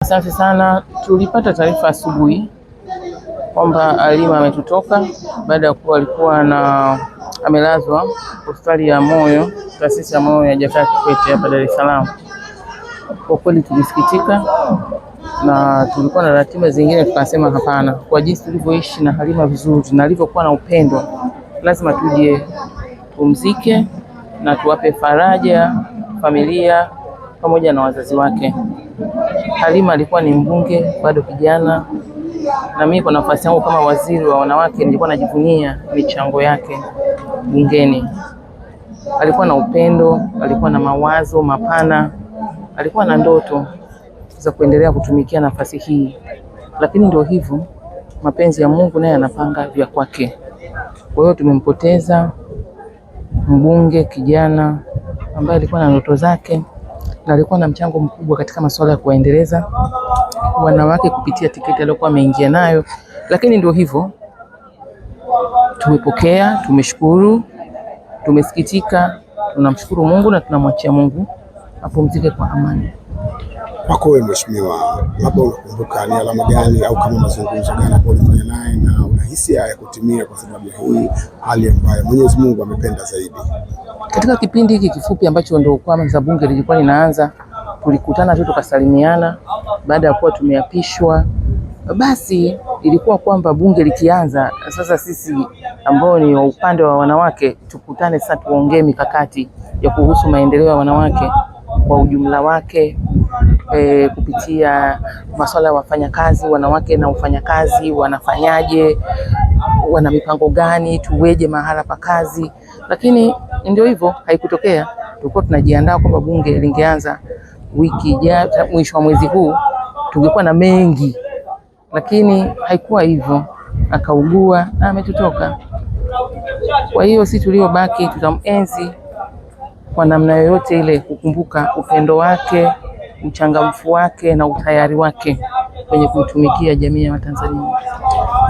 Asante sana. Tulipata taarifa asubuhi kwamba Halima ametutoka baada ya kuwa alikuwa amelazwa hospitali ya moyo, taasisi ya moyo ya Jakaya Kikwete hapa Dar es Salaam. Kwa kweli tulisikitika na tulikuwa na ratiba zingine, tukasema hapana, kwa jinsi tulivyoishi na Halima vizuri na alivyokuwa na upendo, lazima tuje tumzike na tuwape faraja familia pamoja na wazazi wake. Halima alikuwa ni mbunge, bado kijana, na mimi kwa nafasi yangu kama waziri wa wanawake nilikuwa najivunia michango yake bungeni. Alikuwa na upendo, alikuwa na mawazo mapana, alikuwa na ndoto za kuendelea kutumikia nafasi hii. Lakini ndio hivyo, mapenzi ya Mungu naye anapanga vya kwake. Kwa hiyo tumempoteza mbunge kijana ambaye alikuwa na ndoto zake na alikuwa na mchango mkubwa katika masuala ya kuendeleza wanawake kupitia tiketi aliyokuwa ameingia nayo. Lakini ndio hivyo, tumepokea, tumeshukuru, tumesikitika, tunamshukuru Mungu na tunamwachia Mungu apumzike kwa amani. Kwako wewe mheshimiwa, labda unakumbuka ni alama gani au kama mazungumzo gani ambayo ulifanya naye na unahisi haya kutimia kwa sababu ya hii hali ambayo Mwenyezi Mungu amependa zaidi? Katika kipindi hiki kifupi ambacho ndio kwanza bunge lilikuwa linaanza, tulikutana tu tukasalimiana baada ya kuwa tumeapishwa. Basi ilikuwa kwamba bunge likianza sasa, sisi ambao ni upande wa wanawake tukutane sasa, tuongee mikakati ya kuhusu maendeleo ya wanawake kwa ujumla wake, kupitia masuala ya wafanyakazi, wanawake na ufanyakazi wanafanyaje, wana mipango gani, tuweje mahala pa kazi. Lakini ndio hivyo, haikutokea. Tulikuwa tunajiandaa kwamba bunge lingeanza wiki ijayo, mwisho wa mwezi huu tungekuwa na mengi, lakini haikuwa hivyo. Akaugua na ametutoka. Kwa hiyo sisi tuliobaki tutamuenzi kwa namna yoyote ile, kukumbuka upendo wake, uchangamfu wake na utayari wake kwenye kuitumikia jamii ya Watanzania.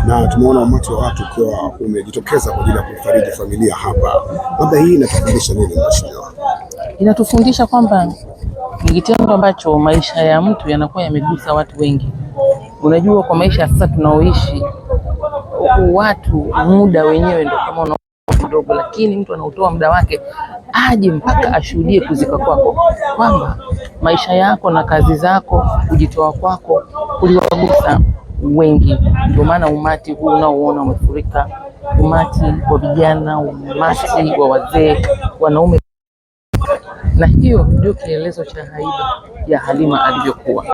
Na tumeona umati wa watu ukiwa umejitokeza kwa ajili ya kufariji familia hapa. Labda hii inatufundisha nini mheshimiwa? Inatufundisha kwamba ni kitendo ambacho maisha ya mtu yanakuwa yamegusa watu wengi. Unajua, kwa maisha sasa tunaoishi, watu muda wenyewe ndio kama unaona mdogo, lakini mtu anautoa muda wake aje mpaka ashuhudie kuzika kwako, kwamba maisha yako na kazi zako, kujitoa kwako kuliwagusa wengi. Ndio maana umati huu unaoona umefurika, umati wa vijana, umati wa wazee, wanaume, na hiyo ndio kielelezo cha haiba ya Halima alivyokuwa.